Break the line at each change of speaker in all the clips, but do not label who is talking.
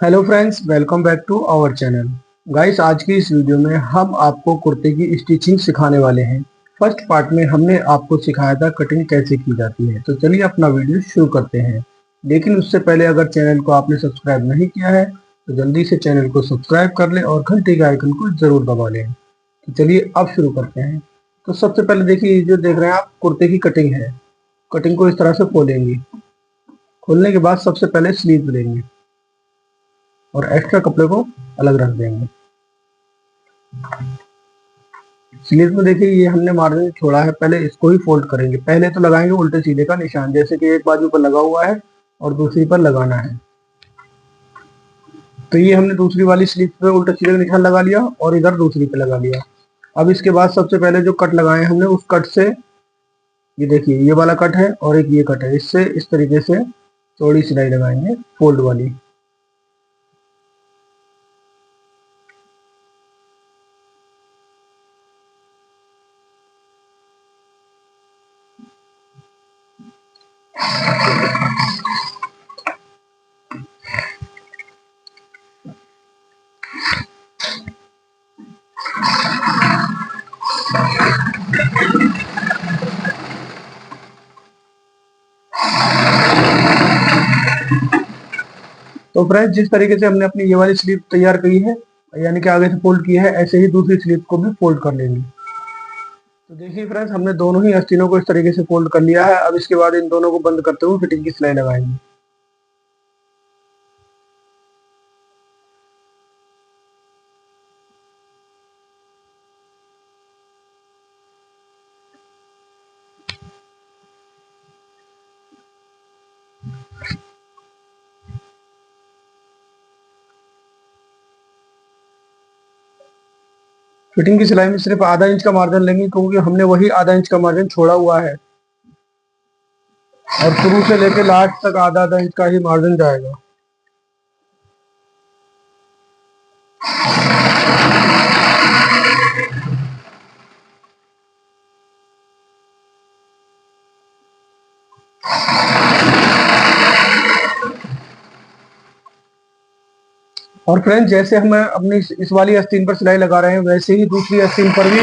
Hello friends, welcome back to our channel. Guys, आज की इस वीडियो में हम आपको कुर्ते की स्टिचिंग सिखाने वाले हैं। फर्स्ट पार्ट में हमने आपको सिखाया था कटिंग कैसे की जाती है, तो चलिए अपना वीडियो शुरू करते हैं। लेकिन उससे पहले अगर चैनल को आपने सब्सक्राइब नहीं किया है तो जल्दी से चैनल को सब्सक्राइब कर लें और घंटे के आइकन को जरूर दबा लें। तो चलिए अब शुरू करते हैं। तो सबसे पहले देखिए, ये जो देख रहे हैं आप, कुर्ते की कटिंग है। कटिंग को इस तरह से खोलेंगे। खोलने के बाद सबसे पहले स्लीव लेंगे और एक्स्ट्रा कपड़े को अलग रख देंगे। स्लीव में देखिए, ये हमने मार्जिन छोड़ा है, पहले इसको ही फोल्ड करेंगे। पहले तो लगाएंगे उल्टे सीधे का निशान, जैसे कि एक बाजू पर लगा हुआ है और दूसरी पर लगाना है। तो ये हमने दूसरी वाली स्लीव पे उल्टे सीधे का निशान लगा लिया और इधर दूसरी पे लगा लिया। अब इसके बाद सबसे पहले जो कट लगाए हमने, उस कट से, ये देखिए ये वाला कट है और एक ये कट है, इससे इस तरीके से चौड़ी सिलाई लगाएंगे फोल्ड वाली। तो फ्रेंड्स, जिस तरीके से हमने अपनी ये वाली स्लीव तैयार की है, यानी कि आगे से फोल्ड की है, ऐसे ही दूसरी स्लीव को भी फोल्ड कर लेंगे। तो देखिए फ्रेंड्स, हमने दोनों ही आस्तीनों को इस तरीके से फोल्ड कर लिया है। अब इसके बाद इन दोनों को बंद करते हुए फिटिंग की सिलाई लगाएंगे। फिटिंग की सिलाई में सिर्फ आधा इंच का मार्जिन लेंगे, क्योंकि हमने वही आधा इंच का मार्जिन छोड़ा हुआ है और शुरू से लेकर लास्ट तक आधा आधा इंच का ही मार्जिन जाएगा। और फ्रेंड्स, जैसे हम अपनी इस वाली आस्तीन पर सिलाई लगा रहे हैं, वैसे ही दूसरी आस्तीन पर भी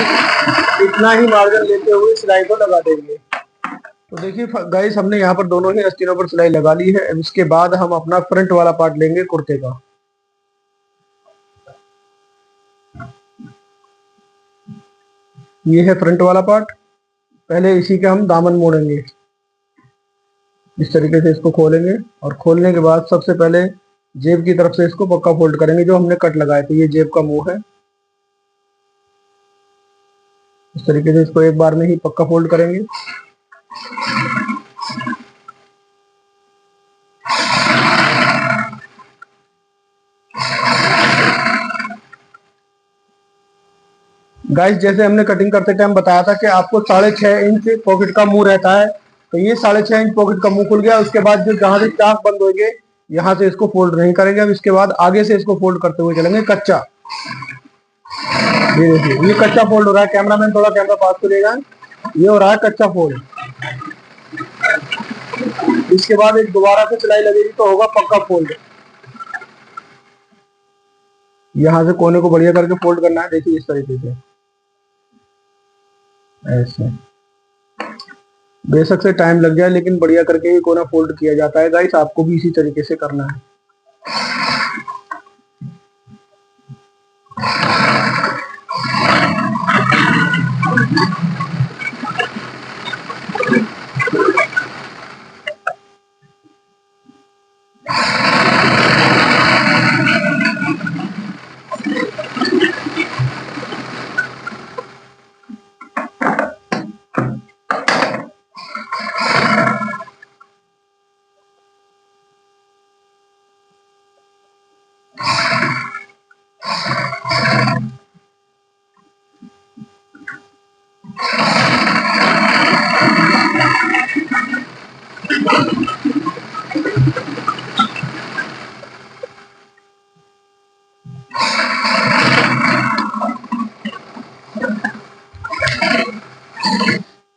इतना ही मार्जिन लेते हुए सिलाई को लगा देंगे। तो देखिए गाइस, हमने यहाँ पर दोनों ही आस्तीनों पर सिलाई लगा ली है। इसके बाद हम अपना फ्रंट वाला पार्ट लेंगे कुर्ते का। ये है फ्रंट वाला पार्ट। पहले इसी के हम दामन मोड़ेंगे। इस तरीके से इसको खोलेंगे और खोलने के बाद सबसे पहले जेब की तरफ से इसको पक्का फोल्ड करेंगे। जो हमने कट लगाए थे, ये जेब का मुंह है। इस तरीके से इसको एक बार में ही पक्का फोल्ड करेंगे। गाइस, जैसे हमने कटिंग करते टाइम बताया था कि आपको 6.5 इंच पॉकेट का मुंह रहता है, तो ये 6.5 इंच पॉकेट का मुंह खुल गया। उसके बाद जो जहां से चाक बंद होंगे, यहाँ से इसको फोल्ड नहीं करेंगे। अब इसके बाद आगे से इसको फोल्ड करते हुए चलेंगे कच्चा। ये देखिए, ये कच्चा फोल्ड हो रहा है। कैमरामैन थोड़ा कैमरा पास करिएगा। ये हो रहा है कच्चा फोल्ड। इसके बाद एक दोबारा से सिलाई लगेगी तो होगा पक्का फोल्ड। यहाँ से कोने को बढ़िया करके फोल्ड करना है। देखिए इस तरीके से, ऐसे। बेशक से टाइम लग जाए, लेकिन बढ़िया करके ही कोना फोल्ड किया जाता है। गाइस, आपको भी इसी तरीके से करना है।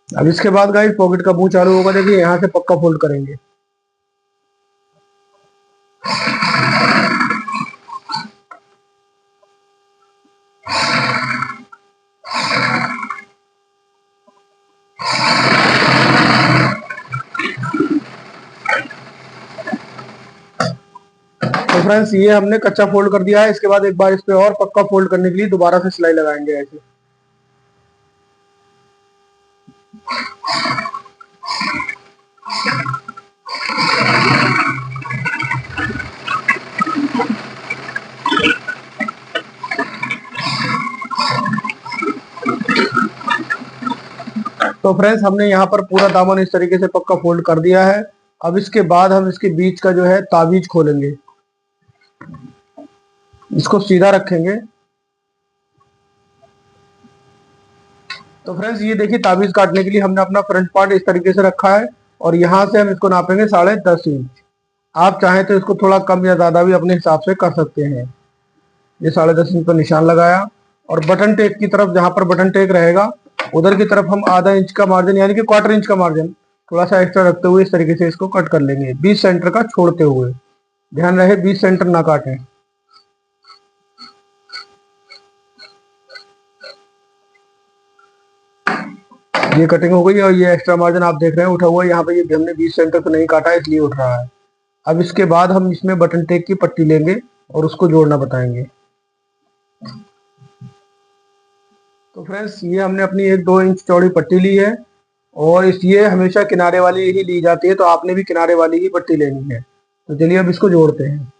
अब इसके बाद गाइस, पॉकेट का मुंह चालू होगा। देखिए यहाँ से पक्का फोल्ड करेंगे। तो फ्रेंड्स ये हमने कच्चा फोल्ड कर दिया है। इसके बाद एक बार इस पे और पक्का फोल्ड करने के लिए दोबारा से सिलाई लगाएंगे ऐसे। तो फ्रेंड्स हमने यहाँ पर पूरा दामन इस तरीके से पक्का फोल्ड कर दिया है। अब इसके बाद हम इसके बीच का जो है ताबीज खोलेंगे, इसको सीधा रखेंगे। तो फ्रेंड्स ये देखिए ताबीज काटने के लिए हमने अपना फ्रंट पार्ट इस तरीके से रखा है और यहाँ से हम इसको नापेंगे 10.5 इंच। आप चाहें तो इसको थोड़ा कम या ज्यादा भी अपने हिसाब से कर सकते हैं। ये 10.5 इंच पर निशान लगाया और बटन टेक की तरफ, जहां पर बटन टेक रहेगा उधर की तरफ हम आधा इंच का मार्जिन यानी कि क्वार्टर इंच का मार्जिन थोड़ा सा एक्स्ट्रा रखते हुए इस तरीके से इसको कट कर लेंगे, 20 सेंटर का छोड़ते हुए। ध्यान रहे 20 सेंटर ना काटें। ये कटिंग हो गई और ये एक्स्ट्रा मार्जिन आप देख रहे हैं उठा हुआ है, यहाँ पे ये हमने 20 सेंटर तो नहीं काटा इसलिए उठ रहा है। अब इसके बाद हम इसमें बटन टेक की पट्टी लेंगे और उसको जोड़ना बताएंगे। तो फ्रेंड्स ये हमने अपनी 1-2 इंच चौड़ी पट्टी ली है और इस ये हमेशा किनारे वाली ही ली जाती है, तो आपने भी किनारे वाली ही पट्टी लेनी है। तो चलिए अब इसको जोड़ते हैं।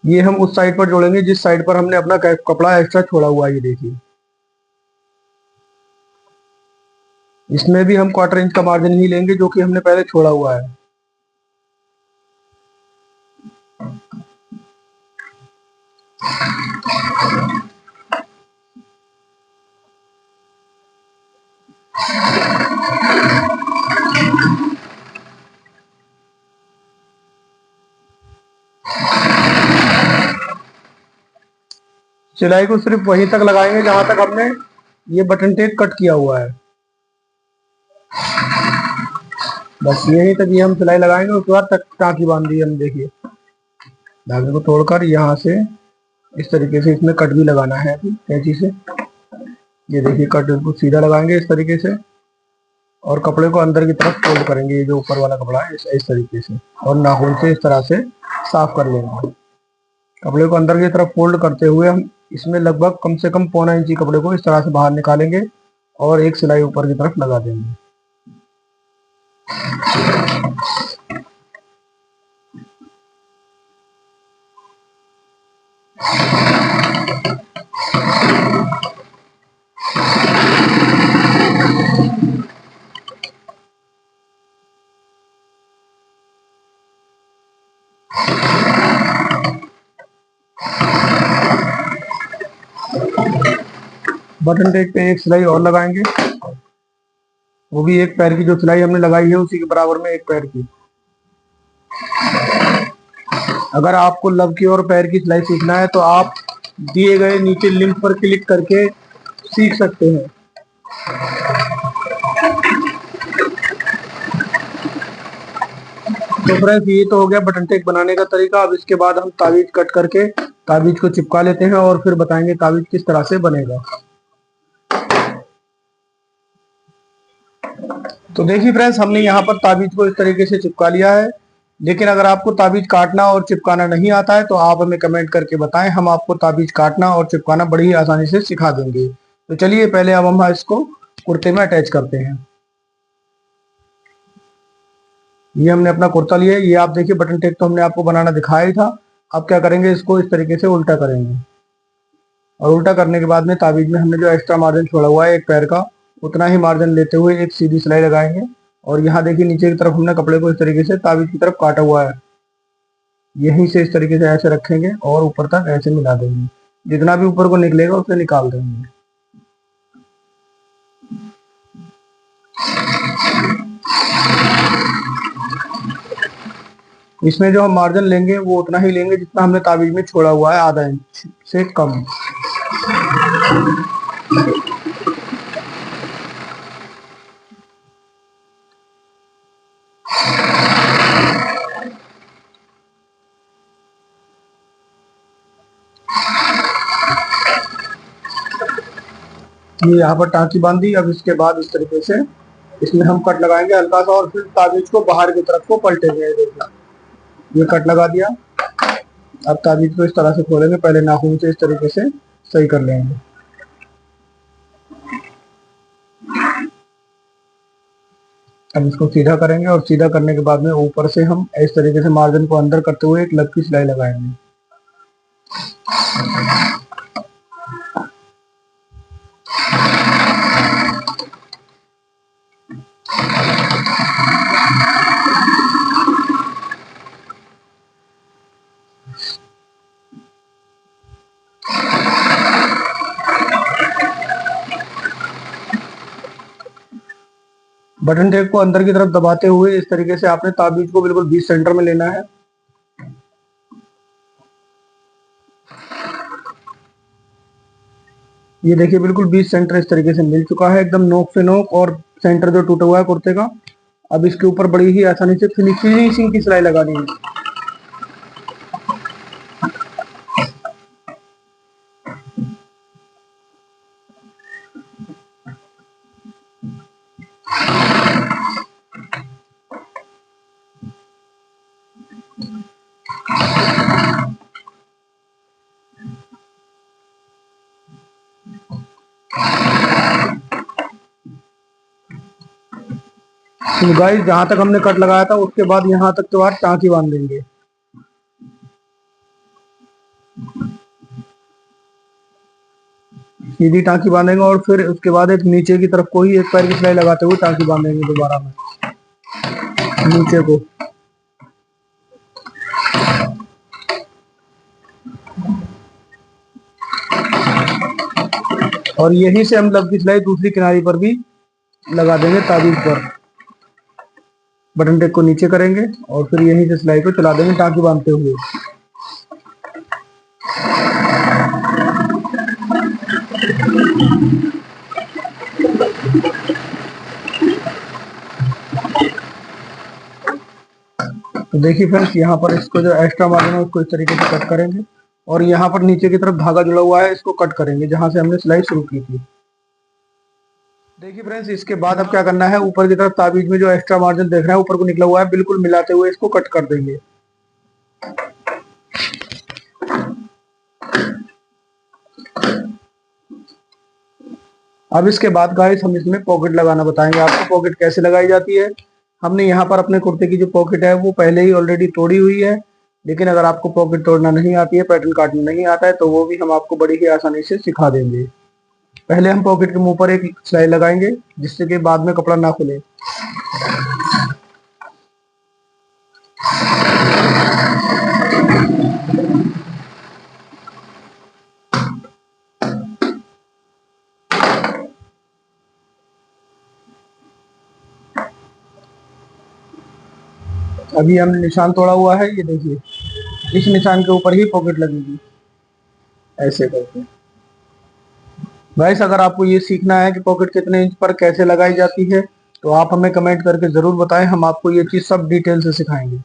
ये हम उस साइड पर जोड़ेंगे जिस साइड पर हमने अपना कपड़ा एक्स्ट्रा छोड़ा हुआ है। ये देखिए इसमें भी हम क्वार्टर इंच का मार्जिन ही लेंगे जो कि हमने पहले छोड़ा हुआ है। सिलाई को सिर्फ वहीं तक लगाएंगे जहां तक हमने ये बटन टेक कट किया हुआ है, बस यहीं तक ये हम सिलाई लगाएंगे। उसके बाद तक टाँकी बांध दी हम। देखिए धागे को तोड़कर यहाँ से इस तरीके से इसमें कट भी लगाना है अभी कैंची से। ये देखिए कट को सीधा लगाएंगे इस तरीके से और कपड़े को अंदर की तरफ फोल्ड करेंगे, ये जो ऊपर वाला कपड़ा है इस तरीके से, और नाखून से इस तरह से साफ कर लेंगे। कपड़े को अंदर की तरफ फोल्ड करते हुए हम इसमें लगभग कम से कम 1.25 इंची कपड़े को इस तरह से बाहर निकालेंगे और एक सिलाई ऊपर की तरफ लगा देंगे। बटन टेक पे एक सिलाई और लगाएंगे, वो भी एक पैर की। जो सिलाई हमने लगाई है उसी के बराबर में एक पैर की। अगर आपको लब की और पैर की सिलाई सीखना है तो आप दिए गए नीचे लिंक पर क्लिक करके सीख सकते हैं। तो फ्रेंड्स ये तो हो गया बटन टेक बनाने का तरीका। अब इसके बाद हम ताबीज कट करके ताबीज को चिपका लेते हैं और फिर बताएंगे ताबीज किस तरह से बनेगा। तो देखिए फ्रेंड्स हमने यहाँ पर ताबीज को इस तरीके से चिपका लिया है। लेकिन अगर आपको ताबीज काटना और चिपकाना नहीं आता है तो आप हमें कमेंट करके बताएं, हम आपको ताबीज काटना और चिपकाना बड़ी ही आसानी से सिखा देंगे। तो चलिए पहले अब हम इसको कुर्ते में अटैच करते हैं। ये हमने अपना कुर्ता लिया है। ये आप देखिए बटन टेक तो हमने आपको बनाना दिखाया ही था। अब क्या करेंगे, इसको इस तरीके से उल्टा करेंगे और उल्टा करने के बाद में ताबीज में हमने जो एक्स्ट्रा मार्जिन छोड़ा हुआ है एक पैर का, उतना ही मार्जिन लेते हुए एक सीधी सिलाई लगाएंगे। और यहाँ देखिए नीचे की तरफ हमने कपड़े को इस तरीके से ताबीज की तरफ काटा हुआ है, यहीं से इस तरीके से ऐसे रखेंगे और ऊपर तक ऐसे मिला देंगे। जितना भी ऊपर को निकलेगा उसे निकाल देंगे। इसमें जो हम मार्जिन लेंगे वो उतना ही लेंगे जितना हमने ताबीज में छोड़ा हुआ है, आधा इंच से कम। ये यहाँ पर टाँकी बांध दी। अब इसके बाद इस तरीके से इसमें हम कट लगाएंगे हल्का सा और फिर ताबीज को बाहर की तरफ को पलटेंगे। देखिए ये कट लगा दिया। अब ताबीज को इस तरह से खोलेंगे, पहले नाखून से इस तरीके से सही कर लेंगे। अब इसको सीधा करेंगे और सीधा करने के बाद में ऊपर से हम इस तरीके से मार्जिन को अंदर करते हुए एक लग की सिलाई लगाएंगे। बटन टेप को अंदर की तरफ दबाते हुए इस तरीके से आपने ताबीज को बिल्कुल बीच सेंटर में लेना है। ये देखिए बिल्कुल बीच सेंटर इस तरीके से मिल चुका है, एकदम नोक से नोक, और सेंटर जो टूटा हुआ है कुर्ते का। अब इसके ऊपर बड़ी ही आसानी से फिनिशिंग की सिलाई लगानी है। तो गाइस जहां तक हमने कट लगाया था उसके बाद यहां तक के बाद टाँकी बांध देंगे। सीधी टाँकी बांधेंगे और फिर उसके बाद एक नीचे की तरफ को ही एक पैर की सिलाई लगाते हुए टाँकी बांधेंगे दोबारा में नीचे को। और यहीं से हम लग की सिलाई दूसरी किनारी पर भी लगा देंगे ताबीज पर। बटन टेप को नीचे करेंगे और फिर यहीं से सिलाई को चला देंगे टाँकी बांधते हुए। तो देखिए फ्रेंड्स, यहाँ पर इसको जो एक्स्ट्रा मार्जिन है उसको इस तरीके से कट करेंगे और यहाँ पर नीचे की तरफ धागा जुड़ा हुआ है इसको कट करेंगे जहां से हमने सिलाई शुरू की थी। देखिए फ्रेंड्स, इसके बाद अब क्या करना है, ऊपर की तरफ ताबीज में जो एक्स्ट्रा मार्जिन देख रहे हैं ऊपर को निकला हुआ है, बिल्कुल मिलाते हुए इसको कट कर देंगे। अब इसके बाद गाइस हम इसमें पॉकेट लगाना बताएंगे आपको। पॉकेट कैसे लगाई जाती है। हमने यहाँ पर अपने कुर्ते की जो पॉकेट है वो पहले ही ऑलरेडी तोड़ी हुई है, लेकिन अगर आपको पॉकेट तोड़ना नहीं आती है, पैटर्न काटना नहीं आता है, तो वो भी हम आपको बड़ी ही आसानी से सिखा देंगे। पहले हम पॉकेट के मुंह पर एक सिलाई लगाएंगे जिससे कि बाद में कपड़ा ना खुले। अभी हमने निशान तोड़ा हुआ है, ये देखिए इस निशान के ऊपर ही पॉकेट लगेगी ऐसे करके। गाइस अगर आपको ये सीखना है कि पॉकेट कितने इंच पर कैसे लगाई जाती है तो आप हमें कमेंट करके जरूर बताएं, हम आपको ये चीज सब डिटेल से सिखाएंगे।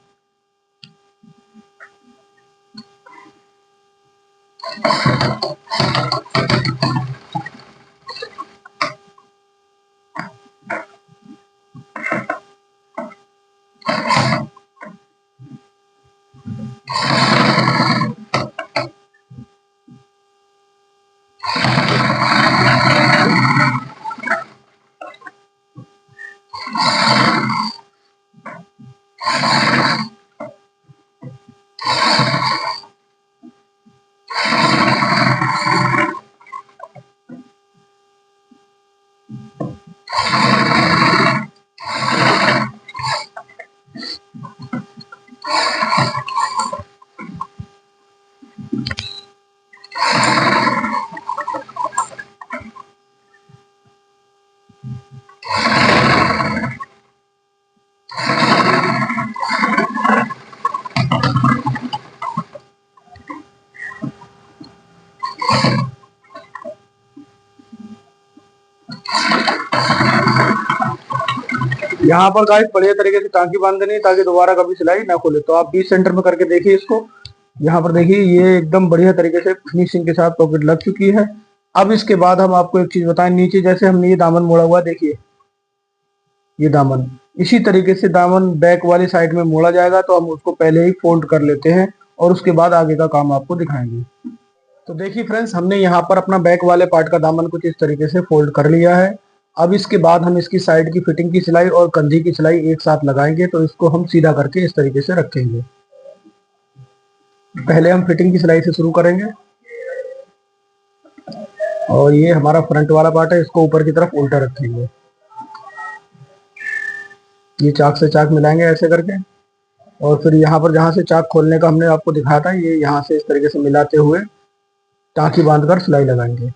यहाँ पर गाइस बढ़िया तरीके से टांकी बांध देनी है ताकि दोबारा कभी सिलाई ना खोले। तो आप बीच सेंटर में करके देखिए इसको। यहाँ पर देखिए ये एकदम बढ़िया तरीके से फिनिशिंग के साथ पॉकेट लग चुकी है। अब इसके बाद हम आपको एक चीज बताएं, नीचे जैसे हमने ये दामन मोड़ा हुआ देखिए, ये दामन। इसी तरीके से दामन बैक वाली साइड में मोड़ा जाएगा, तो हम उसको पहले ही फोल्ड कर लेते हैं और उसके बाद आगे का काम आपको दिखाएंगे। तो देखिए फ्रेंड्स, हमने यहाँ पर अपना बैक वाले पार्ट का दामन कुछ इस तरीके से फोल्ड कर लिया है। अब इसके बाद हम इसकी साइड की फिटिंग की सिलाई और कंधी की सिलाई एक साथ लगाएंगे, तो इसको हम सीधा करके इस तरीके से रखेंगे। पहले हम फिटिंग की सिलाई से शुरू करेंगे और ये हमारा फ्रंट वाला पार्ट है, इसको ऊपर की तरफ उल्टा रखेंगे। ये चाक से चाक मिलाएंगे ऐसे करके, और फिर यहाँ पर जहाँ से चाक खोलने का हमने आपको दिखाया था, ये यहाँ से इस तरीके से मिलाते हुए टाँकी बांधकर सिलाई लगाएंगे।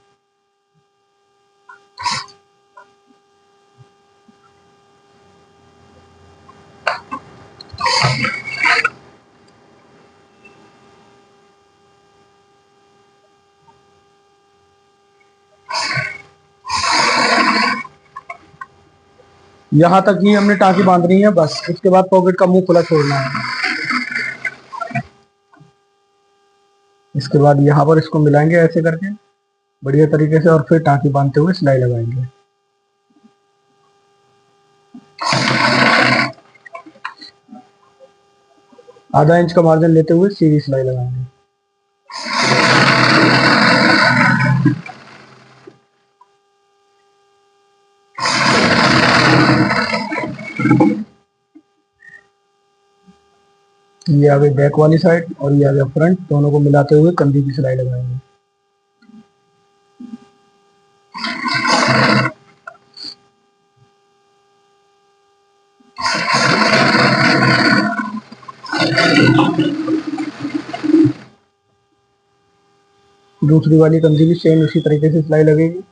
यहाँ तक ही हमने टाँकी बांधनी है बस। उसके बाद पॉकेट का मुंह खुला छोड़ना है। इसके बाद यहाँ पर इसको मिलाएंगे ऐसे करके बढ़िया तरीके से, और फिर टाँकी बांधते हुए सिलाई लगाएंगे। आधा इंच का मार्जिन लेते हुए सीधी सिलाई लगाएंगे। ये आगे बैक वाली साइड और ये आगे फ्रंट, दोनों को मिलाते हुए कंधी की सिलाई लगाएंगे। दूसरी वाली कंधी भी सेम इसी तरीके से सिलाई लगेगी।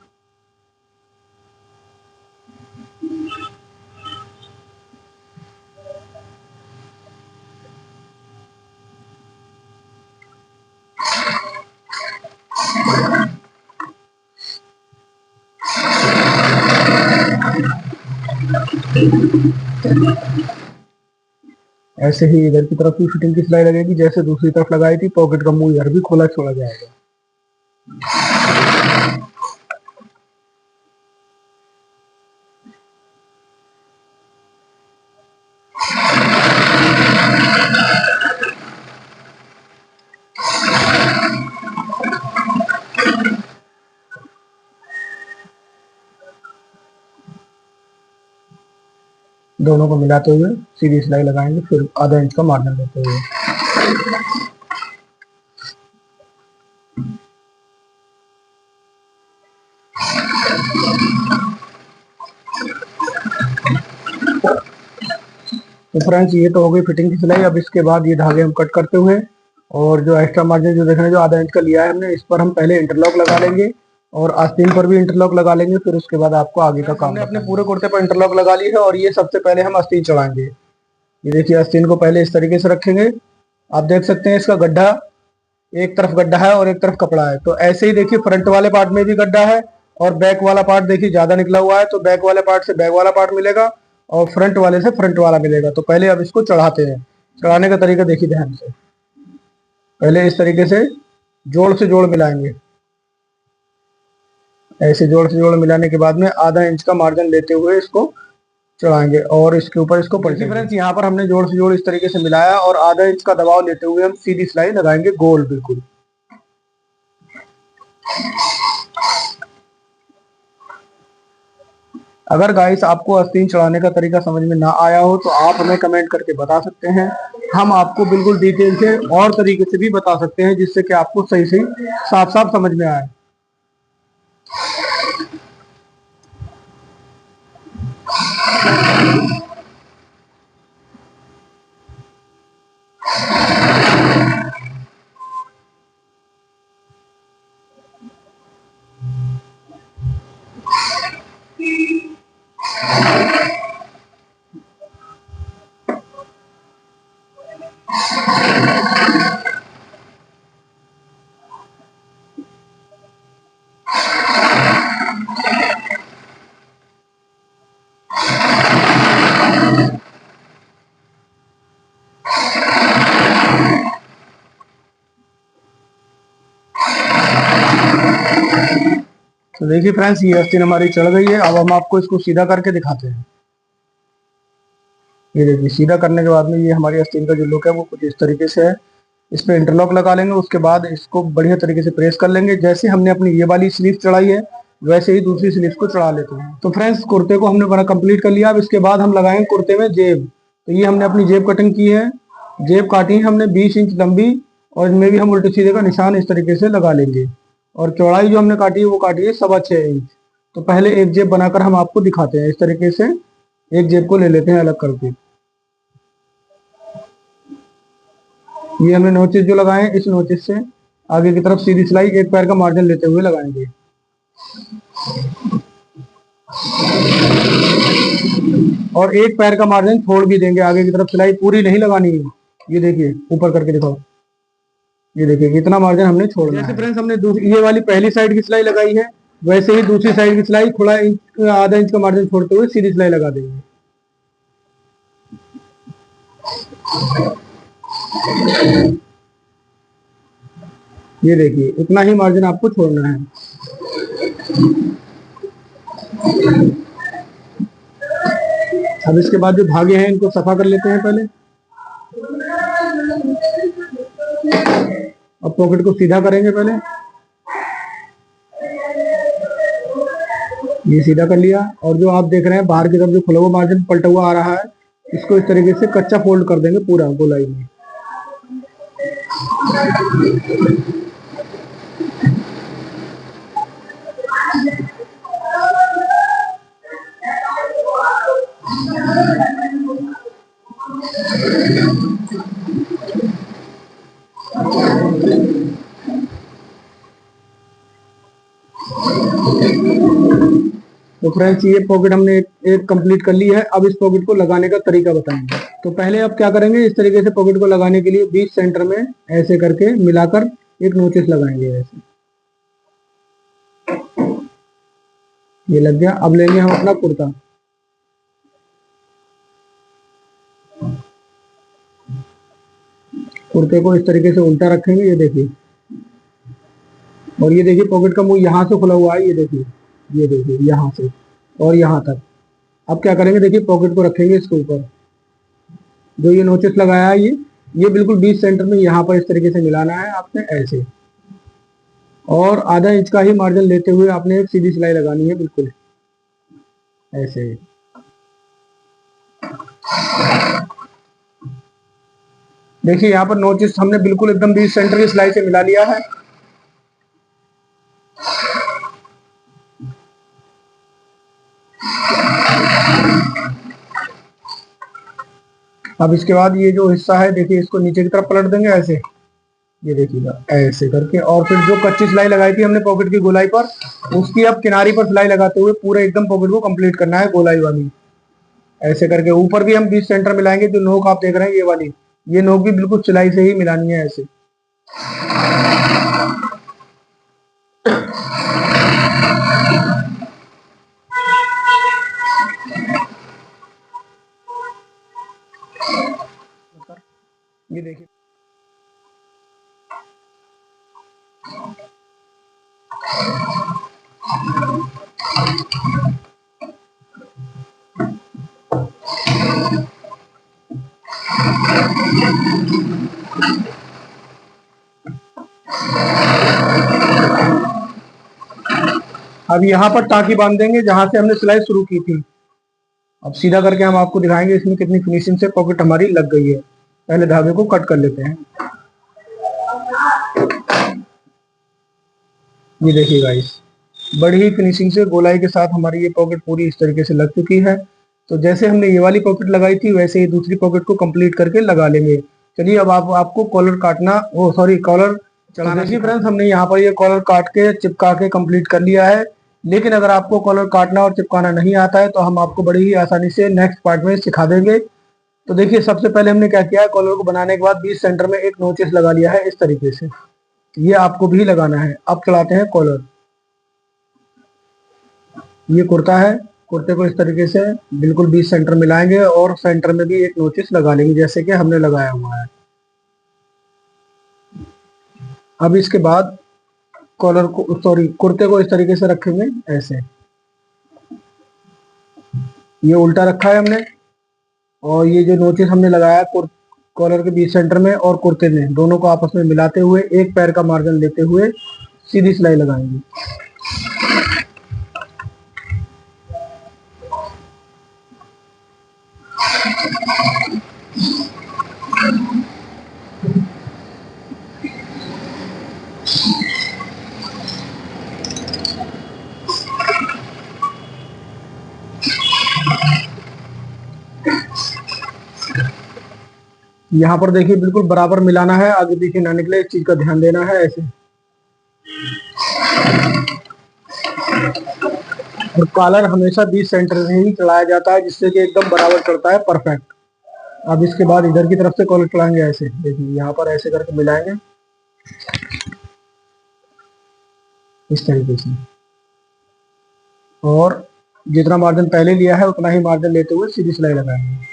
ऐसे ही इधर की तरफ भी फिटिंग की सिलाई लगेगी, जैसे दूसरी तरफ लगाई थी। पॉकेट का मुंह इधर भी खोला छोड़ा जाएगा। दोनों को मिलाते हुए सीधी सिलाई लगाएंगे, फिर आधा इंच का मार्जिन लेते हुए। तो फ्रेंड्स, ये तो हो गई फिटिंग की सिलाई। अब इसके बाद ये धागे हम कट करते हुए, और जो एक्स्ट्रा मार्जिन जो देख रहे हैं, जो आधा इंच का लिया है हमने, इस पर हम पहले इंटरलॉक लगा लेंगे और आस्तीन पर भी इंटरलॉक लगा लेंगे। फिर उसके बाद आपको आगे का काम। हमने अपने पूरे कुर्ते पर इंटरलॉक लगा ली है, और ये सबसे पहले हम आस्तीन चढ़ाएंगे। ये देखिए, आस्तीन को पहले इस तरीके से रखेंगे। आप देख सकते हैं इसका गड्ढा, एक तरफ गड्ढा है और एक तरफ कपड़ा है। तो ऐसे ही देखिए, फ्रंट वाले पार्ट में भी गड्ढा है और बैक वाला पार्ट देखिए ज्यादा निकला हुआ है, तो बैक वाले पार्ट से बैक वाला पार्ट मिलेगा और फ्रंट वाले से फ्रंट वाला मिलेगा। तो पहले अब इसको चढ़ाते हैं। चढ़ाने का तरीका देखिए ध्यान से। पहले इस तरीके से जोड़ मिलाएंगे। ऐसे जोड़ से जोड़ मिलाने के बाद में आधा इंच का मार्जिन लेते हुए इसको चढ़ाएंगे और इसके ऊपर इसको पलटेंगे। फ्रेंड्स, यहाँ पर हमने जोड़ से जोड़ इस तरीके से मिलाया और आधा इंच का दबाव लेते हुए हम सीधी सिलाई लगाएंगे गोल बिल्कुल। अगर गाइस आपको आस्तीन चढ़ाने का तरीका समझ में ना आया हो, तो आप हमें कमेंट करके बता सकते हैं। हम आपको बिल्कुल डिटेल से और तरीके से भी बता सकते हैं, जिससे कि आपको सही सही साफ साफ समझ में आए। तो देखिए फ्रेंड्स, ये आस्तीन हमारी चढ़ गई है। अब हम आपको इसको सीधा करके दिखाते हैं। ये देखिए सीधा करने के बाद में ये हमारी आस्तीन का जो लुक है वो कुछ इस तरीके से है। इस पे इंटरलॉक लगा लेंगे, उसके बाद इसको बढ़िया तरीके से प्रेस कर लेंगे। जैसे हमने अपनी ये वाली स्लीव चढ़ाई है वैसे ही दूसरी स्लीव को चढ़ा लेते हैं। तो फ्रेंड्स कुर्ते को हमने बना कंप्लीट कर लिया। अब इसके बाद हम लगाएंगे कुर्ते में जेब। तो ये हमने अपनी जेब कटिंग की है, जेब काटी है हमने 20 इंच लंबी, और इनमें भी हम उल्टे सीधे का निशान इस तरीके से लगा लेंगे। और चौड़ाई जो हमने काटी है वो काटी है 6.25 इंच। तो पहले एक जेब बनाकर हम आपको दिखाते हैं। इस तरीके से एक जेब को ले लेते हैं अलग करके। ये हमने नोचेस जो लगाए हैं, इस नोचेस से आगे की तरफ सीधी सिलाई एक पैर का मार्जिन लेते हुए लगाएंगे। और एक पैर का मार्जिन छोड़ भी देंगे, आगे की तरफ सिलाई पूरी नहीं लगानी है। ये देखिए ऊपर करके दिखाओ, ये देखिए इतना मार्जिन हमने छोड़ना है। जैसे फ्रेंड्स हमने ये वाली पहली साइड की सिलाई लगाई है, वैसे ही दूसरी साइड की सिलाई थोड़ा आधा इंच का मार्जिन छोड़ते हुए सीधी सिलाई लगा देंगे। ये देखिए इतना ही मार्जिन आपको छोड़ना है। अब इसके बाद जो धागे हैं इनको सफा कर लेते हैं पहले। अब पॉकेट को सीधा करेंगे पहले। ये सीधा कर लिया, और जो आप देख रहे हैं बाहर की तरफ जो खुला हुआ मार्जिन पलटा हुआ आ रहा है, इसको इस तरीके से कच्चा फोल्ड कर देंगे पूरा गोलाई में। तो फ्रेंड्स ये पॉकेट हमने एक कंप्लीट कर ली है। अब इस पॉकेट को लगाने का तरीका बताएंगे। तो पहले अब क्या करेंगे, इस तरीके से पॉकेट को लगाने के लिए बीच सेंटर में ऐसे करके मिलाकर एक नोचेस लगाएंगे ऐसे। ये लग गया। अब लेंगे हम अपना कुर्ता। कुर्ते को इस तरीके से उल्टा रखेंगे, ये देखिए। और ये देखिए पॉकेट का मुंह यहाँ से खुला हुआ है, ये देखिए यहाँ से और यहाँ तक। अब क्या करेंगे, देखिए पॉकेट को रखेंगे इसके ऊपर। जो ये नोचेस लगाया है ये बिल्कुल बीच सेंटर में यहाँ पर इस तरीके से मिलाना है आपने ऐसे। और आधा इंच का ही मार्जिन लेते हुए आपने एक सीधी सिलाई लगानी है बिल्कुल ऐसे। देखिए यहाँ पर नोचेस हमने बिल्कुल एकदम बीच सेंटर की सिलाई से मिला लिया है। अब इसके बाद ये जो हिस्सा है देखिए, इसको नीचे की तरफ पलट देंगे ऐसे। ये देखिएगा ऐसे करके। और फिर जो कच्ची सिलाई लगाई थी हमने पॉकेट की गोलाई पर, उसकी अब किनारी पर सिलाई लगाते हुए पूरे एकदम पॉकेट को कंप्लीट करना है गोलाई वाली ऐसे करके। ऊपर भी हम बीच सेंटर मिलाएंगे। जो नोक आप देख रहे हैं ये वाली, ये नोक भी बिल्कुल सिलाई से ही मिलानी है ऐसे। ये देखिए अब यहाँ पर टाकी बांध देंगे जहां से हमने सिलाई शुरू की थी। अब सीधा करके हम आपको दिखाएंगे इसमें कितनी फिनिशिंग से पॉकेट हमारी लग गई है। पहले धागे को कट कर लेते हैं। ये देखिए गाइस, बड़ी ही फिनिशिंग से गोलाई के साथ हमारी ये पॉकेट पूरी इस तरीके से लग चुकी है। तो जैसे हमने ये वाली पॉकेट लगाई थी वैसे ही दूसरी पॉकेट को कंप्लीट करके लगा लेंगे। चलिए अब आपको कॉलर काटना, कॉलर चढ़ाना। देखिए फ्रेंड्स हमने यहाँ पर ये कॉलर काट के चिपका के कंप्लीट कर लिया है। लेकिन अगर आपको कॉलर काटना और चिपकाना नहीं आता है तो हम आपको बड़ी ही आसानी से नेक्स्ट पार्ट में सिखा देंगे। तो देखिए सबसे पहले हमने क्या किया है, कॉलर को बनाने के बाद बीच सेंटर में एक नोचेस लगा लिया है इस तरीके से। ये आपको भी लगाना है। अब चलाते हैं कॉलर। ये कुर्ता है, कुर्ते को इस तरीके से बिल्कुल बीच सेंटर मिलाएंगे और सेंटर में भी एक नोचेस लगा लेंगे जैसे कि हमने लगाया हुआ है। अब इसके बाद कॉलर को कुर्ते को इस तरीके से रखेंगे ऐसे। ये उल्टा रखा है हमने और ये जो नोचेस हमने लगाया कॉलर के बीच सेंटर में और कुर्ते में, दोनों को आपस में मिलाते हुए एक पैर का मार्जिन लेते हुए सीधी सिलाई लगाएंगे। यहाँ पर देखिए बिल्कुल बराबर मिलाना है, आगे पीछे ना निकले, इस चीज का ध्यान देना है ऐसे। और कॉलर हमेशा बीच सेंटर में ही चढ़ाया जाता है, जिससे कि एकदम बराबर चढ़ता है, परफेक्ट। अब इसके बाद इधर की तरफ से कॉलर चढ़ाएंगे ऐसे, देखिए यहाँ पर ऐसे करके मिलाएंगे इस तरीके से। और जितना मार्जिन पहले लिया है उतना ही मार्जिन लेते हुए सीधी सिलाई लगाएंगे।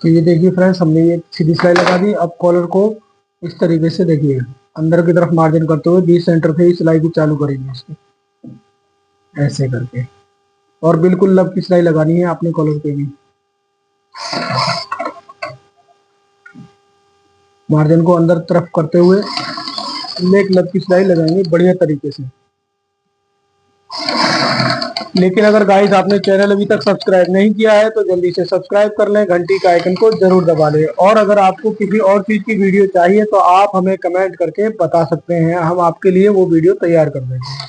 तो ये देखिए फ्रेंड्स, हमने ये सीधी सिलाई लगा दी। अब कॉलर को इस तरीके से देखिए अंदर की तरफ मार्जिन करते हुए बीच सेंटर से ही सिलाई को चालू करेंगे इसकी, ऐसे करके। और बिल्कुल लब की सिलाई लगानी है अपने कॉलर पे भी। मार्जिन को अंदर तरफ करते हुए एक लब की सिलाई लगाएंगे बढ़िया तरीके से। लेकिन अगर गाइस आपने चैनल अभी तक सब्सक्राइब नहीं किया है तो जल्दी से सब्सक्राइब कर लें, घंटी का आइकन को जरूर दबा लें। और अगर आपको किसी और चीज की वीडियो चाहिए तो आप हमें कमेंट करके बता सकते हैं, हम आपके लिए वो वीडियो तैयार कर देंगे।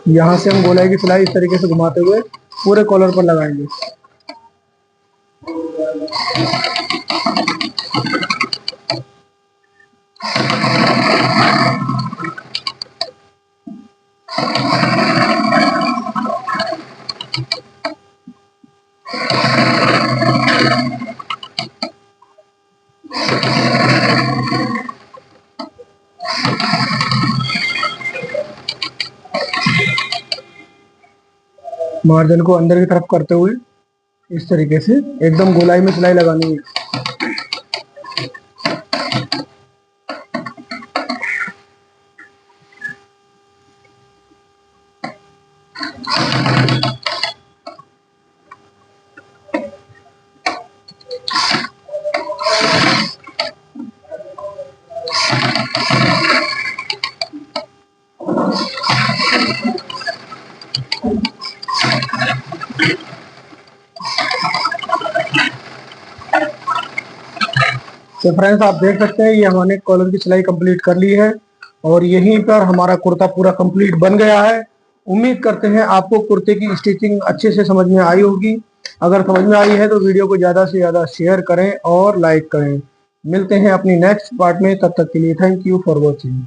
यहाँ से हम गोलाई की सिलाई इस तरीके से घुमाते हुए पूरे कॉलर पर लगाएंगे। मार्जिन को अंदर की तरफ करते हुए इस तरीके से एकदम गोलाई में सिलाई लगानी है। तो फ्रेंड्स आप देख सकते हैं ये हमने कॉलर की सिलाई कंप्लीट कर ली है और यहीं पर हमारा कुर्ता पूरा कंप्लीट बन गया है। उम्मीद करते हैं आपको कुर्ते की स्टिचिंग अच्छे से समझ में आई होगी। अगर समझ में आई है तो वीडियो को ज़्यादा से ज़्यादा शेयर करें और लाइक करें। मिलते हैं अपनी नेक्स्ट पार्ट में, तब तक के लिए थैंक यू फॉर वॉचिंग।